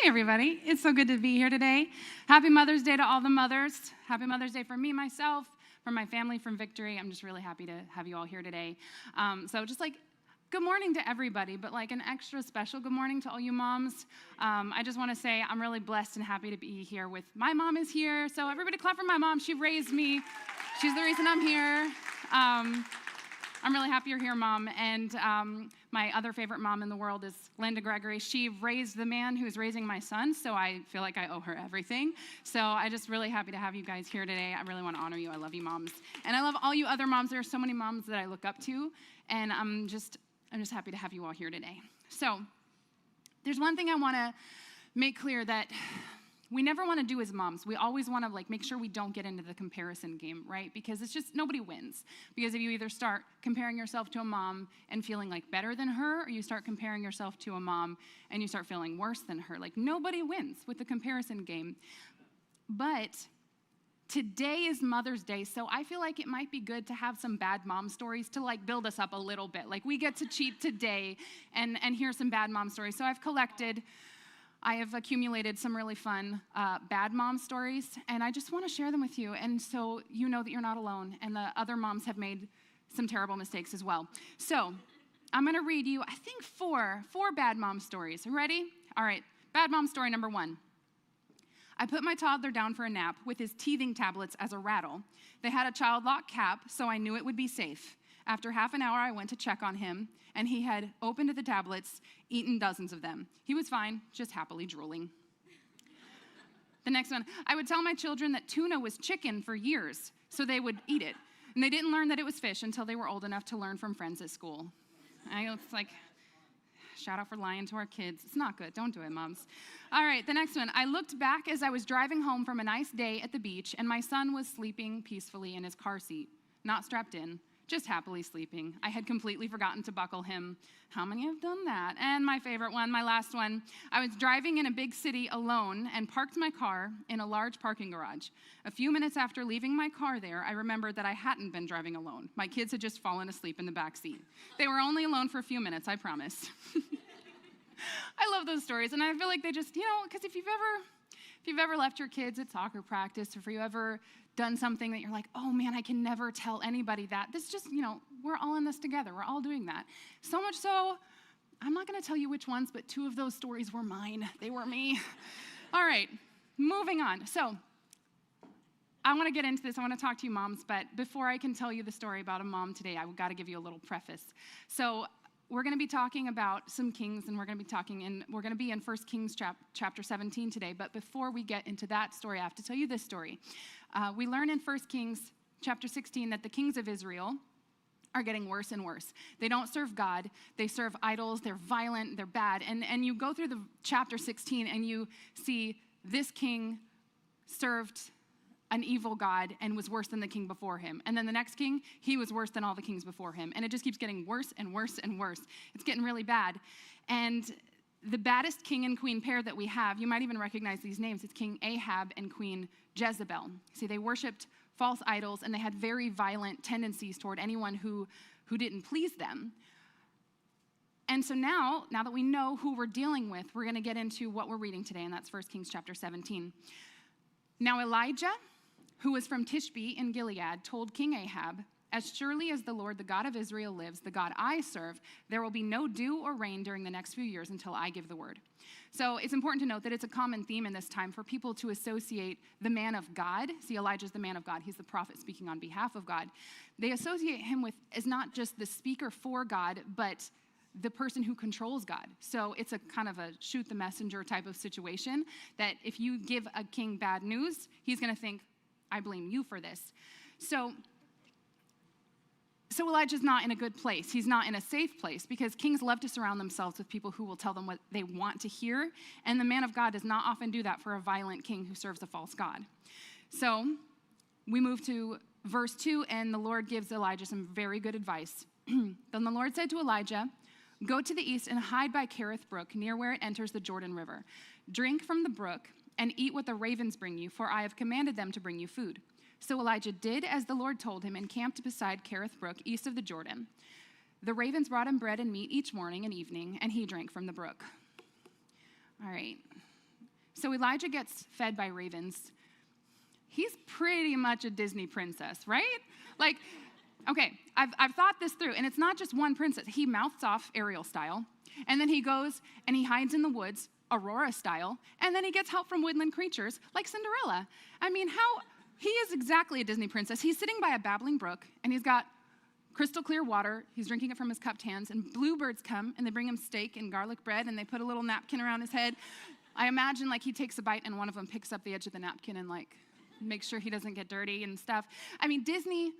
Hi, everybody. It's so good to be here today. Happy Mother's Day to all the mothers. Happy Mother's Day for me, myself, from my family, from Victory. I'm just really happy to have you all here today. Good morning to everybody, but like an extra special good morning to all you moms. I just want to say I'm really blessed and happy to be here with my mom is here. So everybody clap for my mom. She raised me. She's the reason I'm here. I'm really happy you're here, Mom. And my other favorite mom in the world is Linda Gregory. She raised the man who's raising my son, so I feel like I owe her everything. So I'm just really happy to have you guys here today. I really want to honor you. I love you, moms. And I love all you other moms. There are so many moms that I look up to, and I'm just happy to have you all here today. So there's one thing I want to make clear that we never want to do as moms. We always want to make sure we don't get into the comparison game, right? Because it's just nobody wins. Because if you either start comparing yourself to a mom and feeling like better than her, or you start comparing yourself to a mom and you start feeling worse than her, nobody wins with the comparison game. But today is Mother's Day, so I feel like it might be good to have some bad mom stories to build us up a little bit. We get to cheat today and hear some bad mom stories. So I have accumulated some really fun bad mom stories, and I just want to share them with you, and so you know that you're not alone, and the other moms have made some terrible mistakes as well. So I'm going to read you, I think, four bad mom stories. Ready? All right, bad mom story number 1. I put my toddler down for a nap with his teething tablets as a rattle. They had a child lock cap, so I knew it would be safe. After half an hour, I went to check on him, and he had opened the tablets, eaten dozens of them. He was fine, just happily drooling. The next one, I would tell my children that tuna was chicken for years, so they would eat it. And they didn't learn that it was fish until they were old enough to learn from friends at school. It's shout out for lying to our kids. It's not good. Don't do it, moms. All right, the next one. I looked back as I was driving home from a nice day at the beach, and my son was sleeping peacefully in his car seat, not strapped in, just happily sleeping. I had completely forgotten to buckle him. How many have done that? And my favorite one, my last one. I was driving in a big city alone and parked my car in a large parking garage. A few minutes after leaving my car there, I remembered that I hadn't been driving alone. My kids had just fallen asleep in the back seat. They were only alone for a few minutes, I promise. I love those stories, and I feel like they just, because if you've ever left your kids at soccer practice, or if you ever done something that you're like, oh man, I can never tell anybody that. This just, we're all in this together. We're all doing that. So much so, I'm not going to tell you which ones, but 2 of those stories were mine. They were me. All right, moving on. So I want to get into this. I want to talk to you moms, but before I can tell you the story about a mom today, I've got to give you a little preface. So we're going to be talking about some kings, and we're going to be in 1 Kings chapter 17 today. But before we get into that story, I have to tell you this story. We learn in 1 Kings chapter 16 that the kings of Israel are getting worse and worse. They don't serve God. They serve idols. They're violent. They're bad. And you go through the chapter 16, and you see this king served an evil god and was worse than the king before him. And then the next king, he was worse than all the kings before him. And it just keeps getting worse and worse and worse. It's getting really bad. And the baddest king and queen pair that we have, you might even recognize these names. It's King Ahab and Queen Jezebel. See, they worshiped false idols, and they had very violent tendencies toward anyone who didn't please them. And so now that we know who we're dealing with, we're going to get into what we're reading today, and that's 1 Kings chapter 17. Now Elijah, who was from Tishbe in Gilead, told King Ahab, as surely as the Lord, the God of Israel lives, the God I serve, there will be no dew or rain during the next few years until I give the word. So it's important to note that it's a common theme in this time for people to associate the man of God. See, Elijah's the man of God. He's the prophet speaking on behalf of God. They associate him with as not just the speaker for God, but the person who controls God. So it's a kind of a shoot the messenger type of situation that if you give a king bad news, he's going to think, I blame you for this. So Elijah's not in a good place. He's not in a safe place because kings love to surround themselves with people who will tell them what they want to hear. And the man of God does not often do that for a violent king who serves a false god. So we move to verse 2, and the Lord gives Elijah some very good advice. Then the Lord said to Elijah, go to the east and hide by Kerith Brook, near where it enters the Jordan River. Drink from the brook and eat what the ravens bring you, for I have commanded them to bring you food. So Elijah did as the Lord told him and camped beside Kerith Brook, east of the Jordan. The ravens brought him bread and meat each morning and evening, and he drank from the brook. All right. So Elijah gets fed by ravens. He's pretty much a Disney princess, right? Like, okay, I've thought this through, and it's not just one princess. He mouths off Ariel style, and then he goes and he hides in the woods, Aurora style, and then he gets help from woodland creatures like Cinderella. I mean, he is exactly a Disney princess. He's sitting by a babbling brook, and he's got crystal clear water. He's drinking it from his cupped hands, and bluebirds come, and they bring him steak and garlic bread, and they put a little napkin around his head. I imagine, like, he takes a bite, and one of them picks up the edge of the napkin and, like, makes sure he doesn't get dirty and stuff. I mean, Disney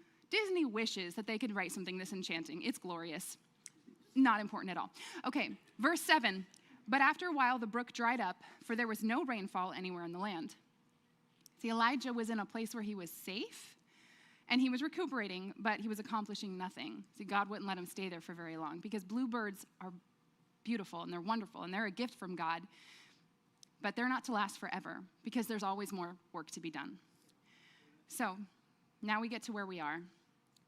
wishes that they could write something this enchanting. It's glorious. Not important at all. Okay, verse 7. But after a while, the brook dried up, for there was no rainfall anywhere in the land. See, Elijah was in a place where he was safe, and he was recuperating, but he was accomplishing nothing. See, God wouldn't let him stay there for very long, because bluebirds are beautiful, and they're wonderful, and they're a gift from God, but they're not to last forever, because there's always more work to be done. So now we get to where we are.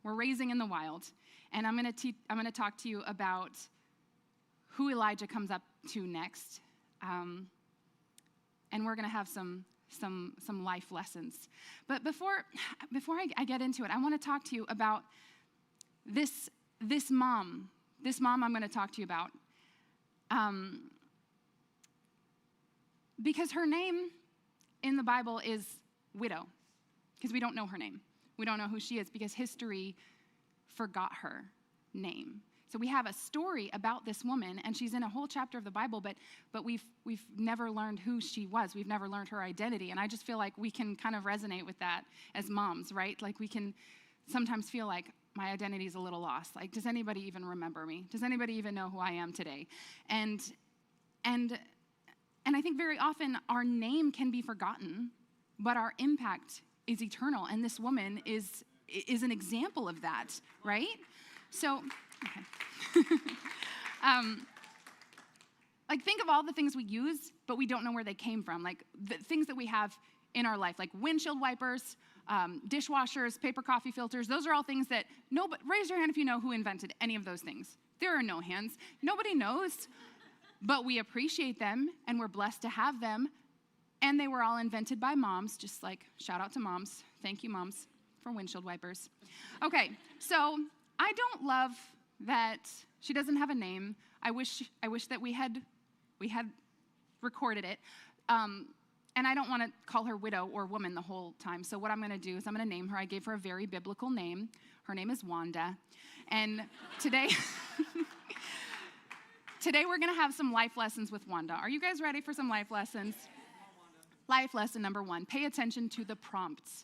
We're raising in the wild, and I'm going to talk to you about who Elijah comes up to next, and we're going to have some life lessons. But before I get into it, I want to talk to you about this mom. This mom I'm going to talk to you about, because her name in the Bible is widow, because we don't know her name. We don't know who she is because history forgot her name. So we have a story about this woman, and she's in a whole chapter of the Bible, but we've never learned who she was. We've never learned her identity, and I just feel like we can kind of resonate with that as moms, right? Like, we can sometimes feel like my identity is a little lost. Like, does anybody even remember me? Does anybody even know who I am today? And I think very often our name can be forgotten, but our impact is eternal, and this woman is an example of that, right? So, okay. Like, think of all the things we use, but we don't know where they came from. Like, the things that we have in our life, like windshield wipers, dishwashers, paper coffee filters. Those are all things that raise your hand if you know who invented any of those things. There are no hands. Nobody knows, but we appreciate them, and we're blessed to have them. And they were all invented by moms, just like, shout out to moms. Thank you, moms, for windshield wipers. Okay, so I don't love that she doesn't have a name. I wish that we had recorded it. And I don't want to call her widow or woman the whole time. So what I'm going to do is I'm going to name her. I gave her a very biblical name. Her name is Wanda. And today we're going to have some life lessons with Wanda. Are you guys ready for some life lessons? Life lesson number 1, pay attention to the prompts.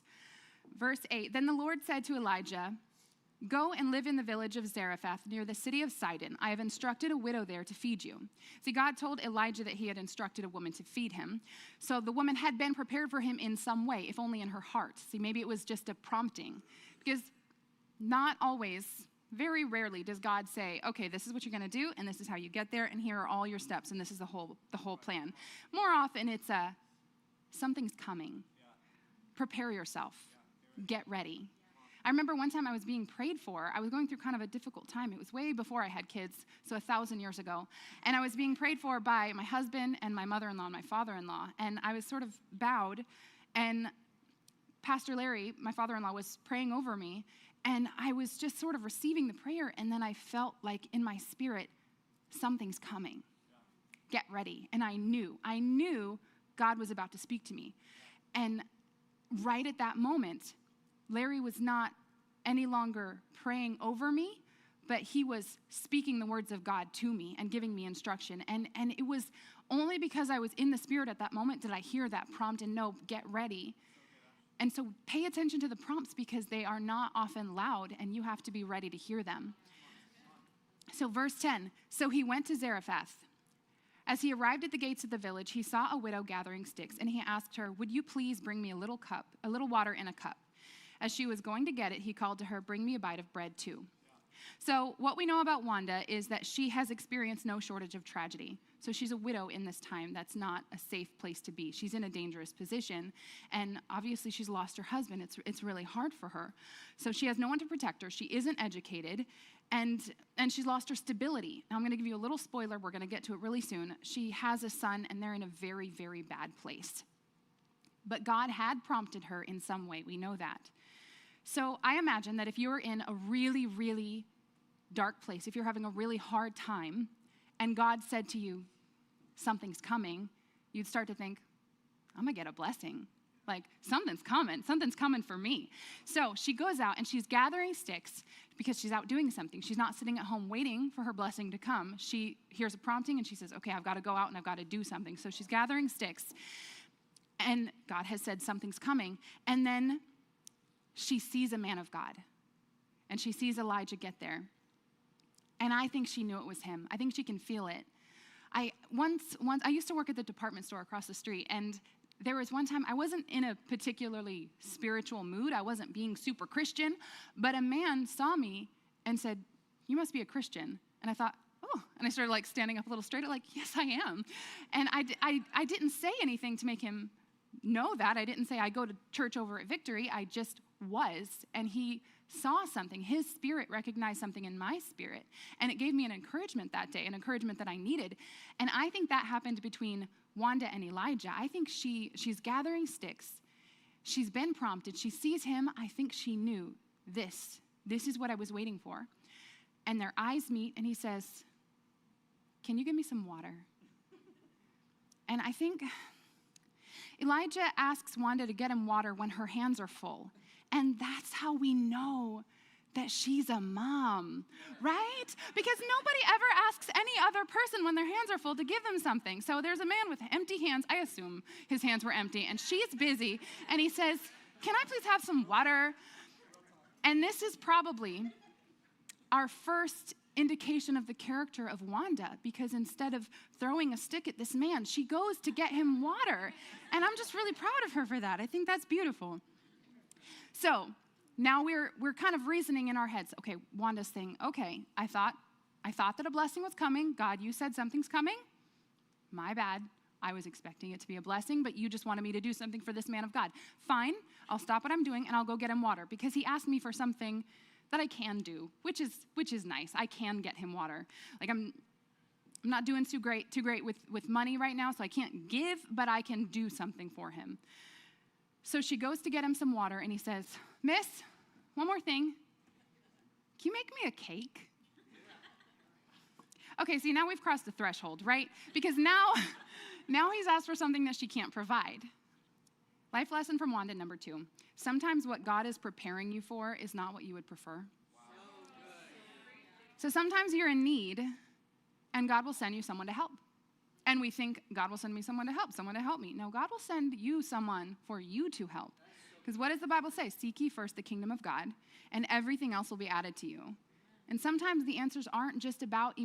Verse 8, then the Lord said to Elijah, go and live in the village of Zarephath near the city of Sidon. I have instructed a widow there to feed you. See, God told Elijah that he had instructed a woman to feed him. So the woman had been prepared for him in some way, if only in her heart. See, maybe it was just a prompting. Because not always, very rarely does God say, okay, this is what you're going to do, and this is how you get there, and here are all your steps, and this is the whole plan. More often, it's something's coming. Prepare yourself. Get ready. I remember one time I was being prayed for. I was going through kind of a difficult time. It was way before I had kids, so 1,000 years ago. And I was being prayed for by my husband and my mother-in-law and my father-in-law. And I was sort of bowed. And Pastor Larry, my father-in-law, was praying over me. And I was just sort of receiving the prayer. And then I felt like in my spirit, something's coming. Get ready. And I knew God was about to speak to me. And right at that moment, Larry was not any longer praying over me, but he was speaking the words of God to me and giving me instruction. And it was only because I was in the Spirit at that moment did I hear that prompt and know, get ready. And so pay attention to the prompts because they are not often loud and you have to be ready to hear them. So verse 10, so he went to Zarephath. As he arrived at the gates of the village, he saw a widow gathering sticks, and he asked her, would you please bring me a little water in a cup? As she was going to get it, he called to her, bring me a bite of bread too. So what we know about Wanda is that she has experienced no shortage of tragedy. So she's a widow in this time. That's not a safe place to be. She's in a dangerous position, and obviously she's lost her husband. It's really hard for her. So she has no one to protect her. She isn't educated, and she's lost her stability. Now, I'm going to give you a little spoiler. We're going to get to it really soon. She has a son, and they're in a very, very bad place. But God had prompted her in some way. We know that. So I imagine that if you're in a really, really dark place, if you're having a really hard time, and God said to you, something's coming, you'd start to think, I'm going to get a blessing. Like, something's coming for me. So she goes out and she's gathering sticks because she's out doing something. She's not sitting at home waiting for her blessing to come. She hears a prompting and she says, okay, I've got to go out and I've got to do something. So she's gathering sticks, and God has said something's coming. And then she sees a man of God, and she sees Elijah get there. And I think she knew it was him. I think she can feel it. I used to work at the department store across the street, and there was one time I wasn't in a particularly spiritual mood. I wasn't being super Christian, but a man saw me and said, you must be a Christian. And I thought, oh, and I started like standing up a little straighter, like, yes, I am. And I didn't say anything to make him know that. I didn't say I go to church over at Victory. I just was, and he saw something. His spirit recognized something in my spirit, and it gave me an encouragement that day, an encouragement that I needed. And I think that happened between Wanda and Elijah. I think she's gathering sticks. She's been prompted. She sees him. I think she knew this is what I was waiting for. And their eyes meet, and he says, can you give me some water? And I think Elijah asks Wanda to get him water when her hands are full. And that's how we know that she's a mom, right? Because nobody ever asks any other person when their hands are full to give them something. So there's a man with empty hands. I assume his hands were empty, and she's busy. And he says, can I please have some water? And this is probably our first indication of the character of Wanda, because instead of throwing a stick at this man, she goes to get him water. And I'm just really proud of her for that. I think that's beautiful. So now we're kind of reasoning in our heads. Okay, Wanda's saying, okay, I thought that a blessing was coming. God, you said something's coming. My bad. I was expecting it to be a blessing, but you just wanted me to do something for this man of God. Fine, I'll stop what I'm doing and I'll go get him water, because he asked me for something that I can do, which is nice. I can get him water. Like I'm not doing too great with money right now, so I can't give, but I can do something for him. So she goes to get him some water, and he says, Miss, one more thing. Can you make me a cake? Okay, see, now we've crossed the threshold, right? Because now he's asked for something that she can't provide. Life lesson from Wanda, number 2. Sometimes what God is preparing you for is not what you would prefer. So sometimes you're in need, and God will send you someone to help. And we think, God will send me someone to help me. No, God will send you someone for you to help. Because what does the Bible say? Seek ye first the kingdom of God, and everything else will be added to you. And sometimes the answers aren't just about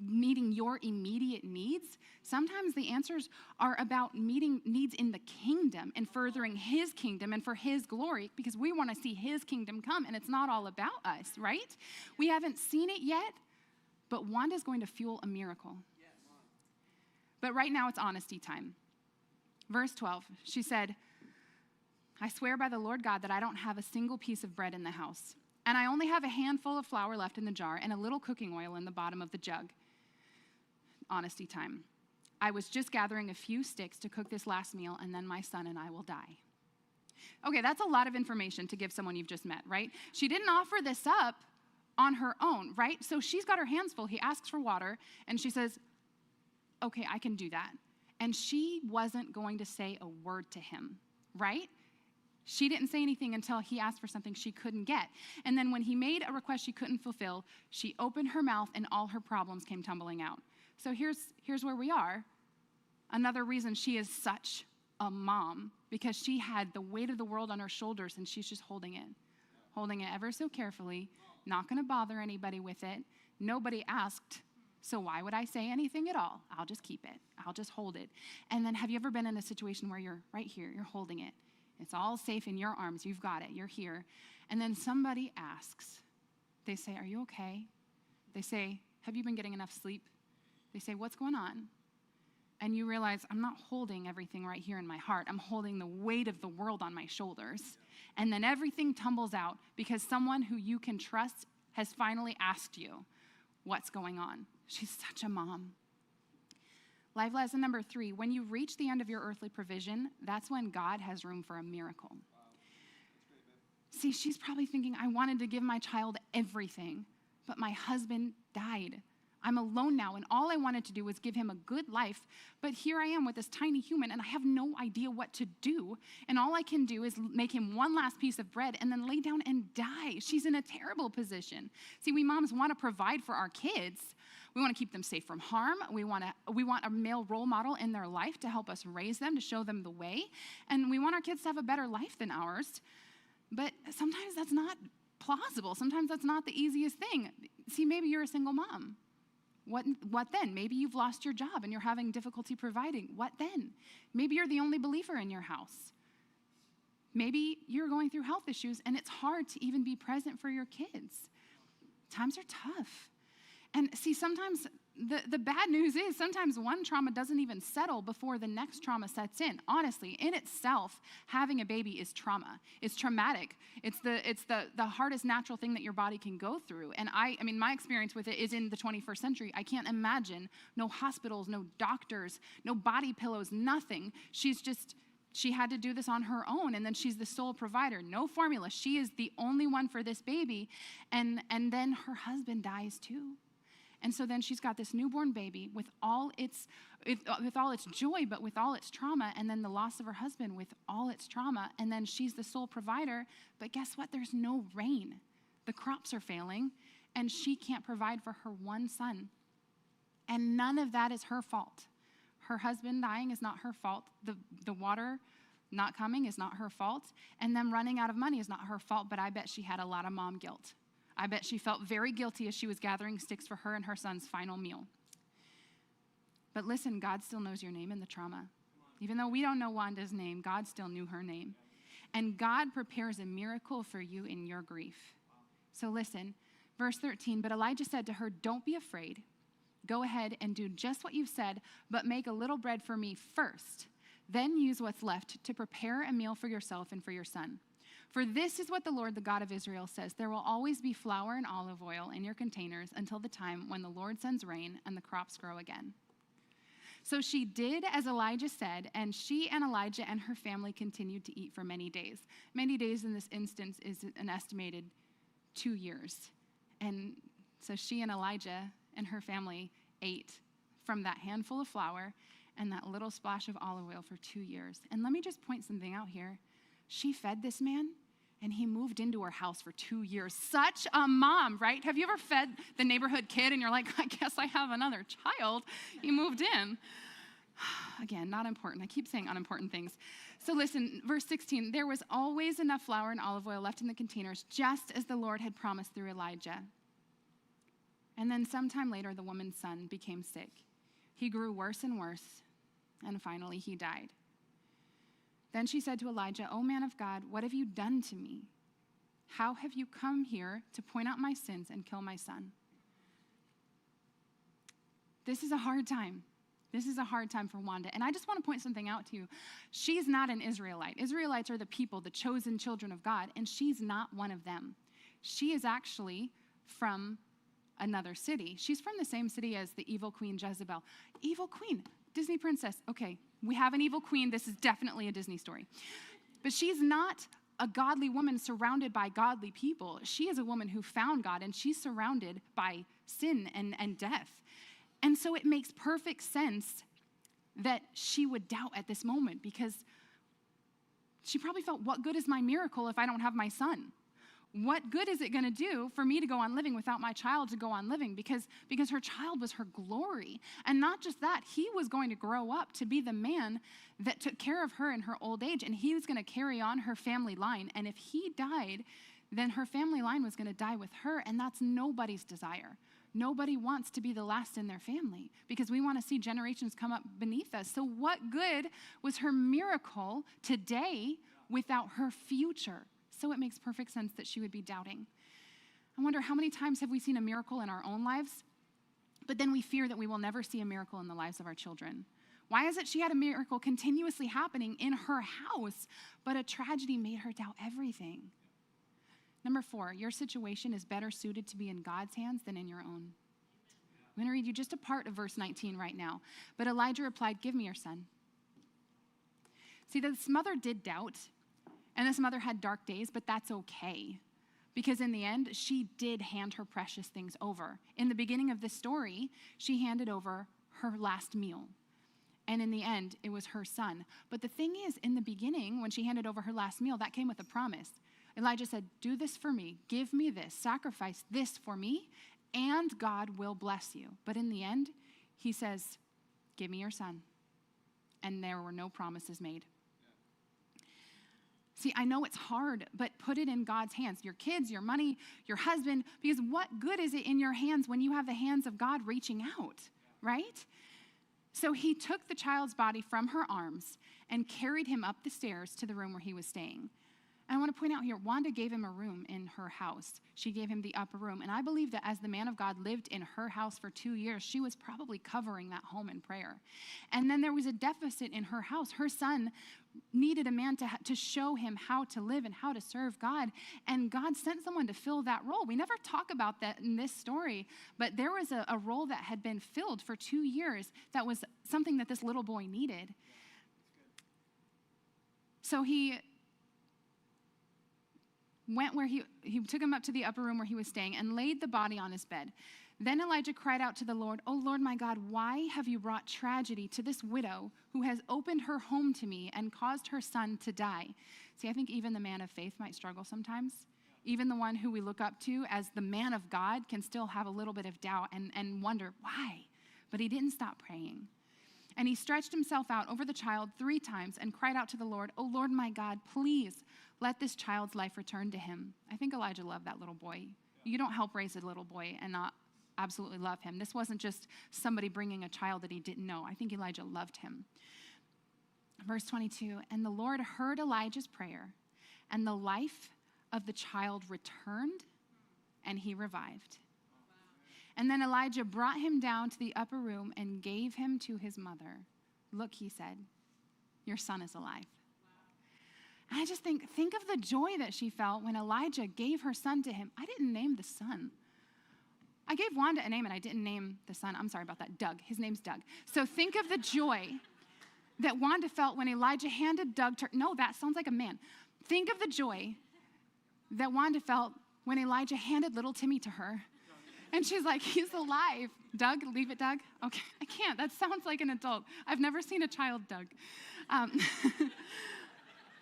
meeting your immediate needs. Sometimes the answers are about meeting needs in the kingdom and furthering his kingdom and for his glory, because we want to see his kingdom come, and it's not all about us, right? We haven't seen it yet, but Wanda's going to fuel a miracle. But right now it's honesty time. Verse 12, she said, I swear by the Lord God that I don't have a single piece of bread in the house, and I only have a handful of flour left in the jar and a little cooking oil in the bottom of the jug. Honesty time. I was just gathering a few sticks to cook this last meal, and then my son and I will die. Okay, that's a lot of information to give someone you've just met, right? She didn't offer this up on her own, right? So she's got her hands full. He asks for water, and she says, okay, I can do that. And she wasn't going to say a word to him, right? She didn't say anything until he asked for something she couldn't get. And then when he made a request she couldn't fulfill, she opened her mouth and all her problems came tumbling out. So here's where we are. Another reason she is such a mom, because she had the weight of the world on her shoulders, and she's just holding it ever so carefully, not going to bother anybody with it. Nobody asked, so why would I say anything at all? I'll just keep it. I'll just hold it. And then have you ever been in a situation where you're right here, you're holding it? It's all safe in your arms. You've got it. You're here. And then somebody asks. They say, are you okay? They say, have you been getting enough sleep? They say, what's going on? And you realize, I'm not holding everything right here in my heart. I'm holding the weight of the world on my shoulders. And then everything tumbles out because someone who you can trust has finally asked you what's going on. She's such a mom. Life lesson number 3, when you reach the end of your earthly provision, that's when God has room for a miracle. Wow. See, she's probably thinking, I wanted to give my child everything, but my husband died. I'm alone now, and all I wanted to do was give him a good life, but here I am with this tiny human, and I have no idea what to do, and all I can do is make him one last piece of bread and then lay down and die. She's in a terrible position. See, we moms want to provide for our kids. We want to keep them safe from harm. We want a male role model in their life to help us raise them, to show them the way, and we want our kids to have a better life than ours, but sometimes that's not plausible. Sometimes that's not the easiest thing. See, maybe you're a single mom. What then? Maybe you've lost your job and you're having difficulty providing. What then? Maybe you're the only believer in your house. Maybe you're going through health issues and it's hard to even be present for your kids. Times are tough. And see, sometimes the bad news is sometimes one trauma doesn't even settle before the next trauma sets in. Honestly, in itself, having a baby is trauma. It's traumatic. It's the hardest natural thing that your body can go through. And I mean, my experience with it is in the 21st century. I can't imagine no hospitals, no doctors, no body pillows, nothing. She had to do this on her own, and then she's the sole provider. No formula. She is the only one for this baby. And then her husband dies too. And so then she's got this newborn baby with all its joy, but with all its trauma, and then the loss of her husband with all its trauma, and then she's the sole provider. But guess what? There's no rain. The crops are failing, and she can't provide for her one son. And none of that is her fault. Her husband dying is not her fault. The water not coming is not her fault. And them running out of money is not her fault, but I bet she had a lot of mom guilt. I bet she felt very guilty as she was gathering sticks for her and her son's final meal. But listen, God still knows your name in the trauma. Even though we don't know Wanda's name, God still knew her name. And God prepares a miracle for you in your grief. So listen, verse 13, but Elijah said to her, don't be afraid. Go ahead and do just what you've said, but make a little bread for me first. Then use what's left to prepare a meal for yourself and for your son. For this is what the Lord, the God of Israel, says. There will always be flour and olive oil in your containers until the time when the Lord sends rain and the crops grow again. So she did as Elijah said, and she and Elijah and her family continued to eat for many days. Many days in this instance is an estimated 2 years. And so she and Elijah and her family ate from that handful of flour and that little splash of olive oil for 2 years. And let me just point something out here. She fed this man, and he moved into her house for 2 years. Such a mom, right? Have you ever fed the neighborhood kid, and you're like, I guess I have another child? He moved in. Again, not important. I keep saying unimportant things. So listen, verse 16, there was always enough flour and olive oil left in the containers, just as the Lord had promised through Elijah. And then sometime later, the woman's son became sick. He grew worse and worse, and finally he died. Then she said to Elijah, O man of God, what have you done to me? How have you come here to point out my sins and kill my son? This is a hard time. This is a hard time for Wanda. And I just want to point something out to you. She's not an Israelite. Israelites are the people, the chosen children of God, and she's not one of them. She is actually from another city. She's from the same city as the evil queen Jezebel. Evil queen, Disney princess. Okay, we have an evil queen. This is definitely a Disney story. But she's not a godly woman surrounded by godly people. She is a woman who found God, and she's surrounded by sin and death. And so it makes perfect sense that she would doubt at this moment, because she probably felt, what good is my miracle if I don't have my son? What good is it going to do for me to go on living without my child to go on living? Because her child was her glory. And not just that, he was going to grow up to be the man that took care of her in her old age, and he was going to carry on her family line. And if he died, then her family line was going to die with her, and that's nobody's desire. Nobody wants to be the last in their family, because we want to see generations come up beneath us. So what good was her miracle today without her future? So it makes perfect sense that she would be doubting. I wonder, how many times have we seen a miracle in our own lives, but then we fear that we will never see a miracle in the lives of our children? Why is it she had a miracle continuously happening in her house, but a tragedy made her doubt everything? Number 4, your situation is better suited to be in God's hands than in your own. I'm going to read you just a part of verse 19 right now. But Elijah replied, "Give me your son." See, this mother did doubt, and this mother had dark days, but that's okay. Because in the end, she did hand her precious things over. In the beginning of this story, she handed over her last meal. And in the end, it was her son. But the thing is, in the beginning, when she handed over her last meal, that came with a promise. Elijah said, "Do this for me. Give me this. Sacrifice this for me, and God will bless you." But in the end, he says, "Give me your son." And there were no promises made. See, I know it's hard, but put it in God's hands. Your kids, your money, your husband, because what good is it in your hands when you have the hands of God reaching out, right? So he took the child's body from her arms and carried him up the stairs to the room where he was staying. And I want to point out here, Wanda gave him a room in her house. She gave him the upper room. And I believe that as the man of God lived in her house for 2 years, she was probably covering that home in prayer. And then there was a deficit in her house. Her son needed a man to show him how to live and how to serve God. And God sent someone to fill that role. We never talk about that in this story, but there was a role that had been filled for 2 years that was something that this little boy needed. So he went where he took him up to the upper room where he was staying and laid the body on his bed. Then Elijah cried out to the Lord, "Oh Lord my God, why have you brought tragedy to this widow who has opened her home to me and caused her son to die?" See, I think even the man of faith might struggle sometimes. Even the one who we look up to as the man of God can still have a little bit of doubt and wonder why. But he didn't stop praying. And he stretched himself out over the child 3 times and cried out to the Lord, "Oh Lord my God, please let this child's life return to him." I think Elijah loved that little boy. You don't help raise a little boy and not absolutely love him. This wasn't just somebody bringing a child that he didn't know. I think Elijah loved him. Verse 22, and the Lord heard Elijah's prayer, and the life of the child returned, and he revived. And then Elijah brought him down to the upper room and gave him to his mother. "Look," he said, "your son is alive." And I just think of the joy that she felt when Elijah gave her son to him. I didn't name the son. I gave Wanda a name and I didn't name the son. I'm sorry about that. Doug. His name's Doug. So think of the joy that Wanda felt when Elijah handed Doug to her. No, that sounds like a man. Think of the joy that Wanda felt when Elijah handed little Timmy to her. And she's like, "He's alive." Doug, leave it, Doug. Okay, I can't. That sounds like an adult. I've never seen a child, Doug.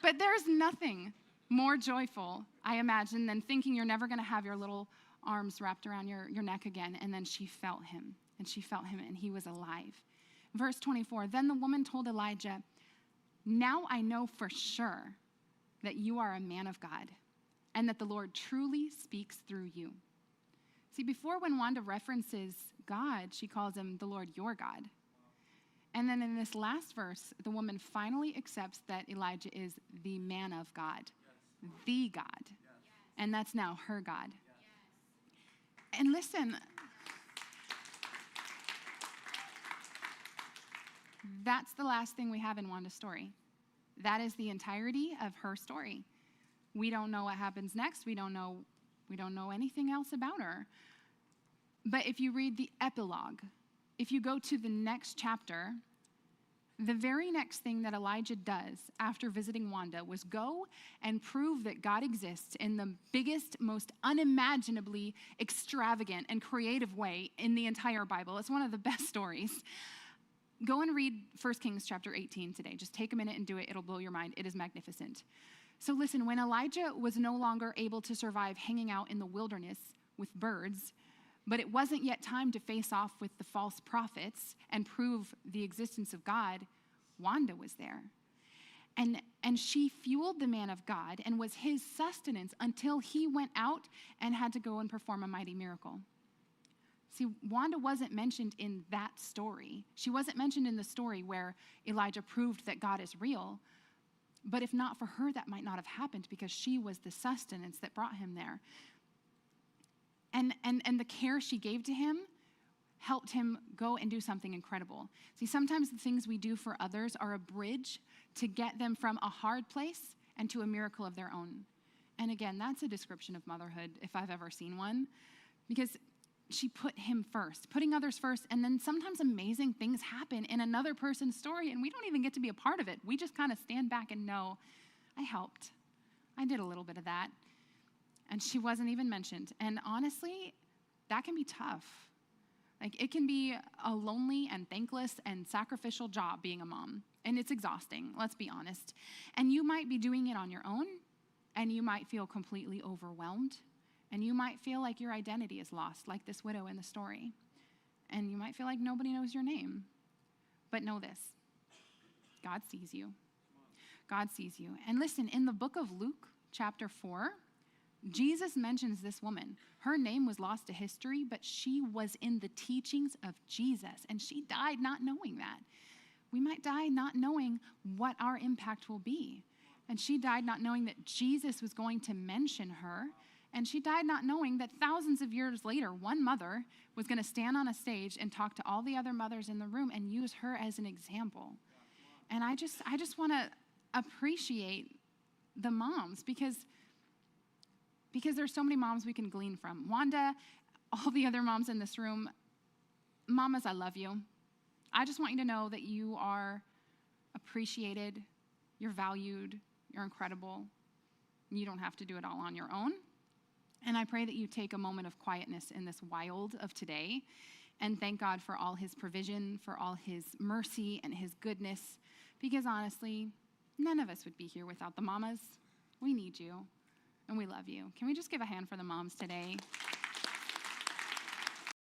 But there's nothing more joyful, I imagine, than thinking you're never going to have your little arms wrapped around your neck again. And then she felt him, and he was alive. Verse 24, then the woman told Elijah, "Now I know for sure that you are a man of God, and that the Lord truly speaks through you." See, before when Wanda references God, she calls him the Lord your God. And then in this last verse, the woman finally accepts that Elijah is the man of God, the God. And that's now her God. And listen, that's the last thing we have in Wanda's story. That is the entirety of her story. We don't know what happens next. We don't know anything else about her. But if you read the epilogue, if you go to the next chapter, the very next thing that Elijah does after visiting Wanda was go and prove that God exists in the biggest, most unimaginably extravagant and creative way in the entire Bible. It's one of the best stories. Go and read 1 Kings chapter 18 today. Just take a minute and do it. It'll blow your mind. It is magnificent. So listen, when Elijah was no longer able to survive hanging out in the wilderness with birds, but it wasn't yet time to face off with the false prophets and prove the existence of God, Wanda was there. And she fueled the man of God and was his sustenance until he went out and had to go and perform a mighty miracle. See, Wanda wasn't mentioned in that story. She wasn't mentioned in the story where Elijah proved that God is real. But if not for her, that might not have happened because she was the sustenance that brought him there. And the care she gave to him helped him go and do something incredible. See, sometimes the things we do for others are a bridge to get them from a hard place and to a miracle of their own. And again, that's a description of motherhood if I've ever seen one, because she put him first, putting others first, and then sometimes amazing things happen in another person's story, and we don't even get to be a part of it. We just kind of stand back and know, I helped. I did a little bit of that. And she wasn't even mentioned. And honestly, that can be tough. Like, it can be a lonely and thankless and sacrificial job being a mom. And it's exhausting, let's be honest. And you might be doing it on your own, and you might feel completely overwhelmed, and you might feel like your identity is lost, like this widow in the story. And you might feel like nobody knows your name. But know this, God sees you. God sees you. And listen, in the book of Luke, chapter 4, Jesus mentions this woman. Her name was lost to history, but she was in the teachings of Jesus, and she died not knowing that. We might die not knowing what our impact will be. And she died not knowing that Jesus was going to mention her, and she died not knowing that thousands of years later, one mother was going to stand on a stage and talk to all the other mothers in the room and use her as an example. And I just want to appreciate the moms, because there's so many moms we can glean from. Wanda, all the other moms in this room, mamas, I love you. I just want you to know that you are appreciated, you're valued, you're incredible. You don't have to do it all on your own. And I pray that you take a moment of quietness in this wild of today and thank God for all his provision, for all his mercy and his goodness, because honestly, none of us would be here without the mamas. We need you, and we love you. Can we just give a hand for the moms today?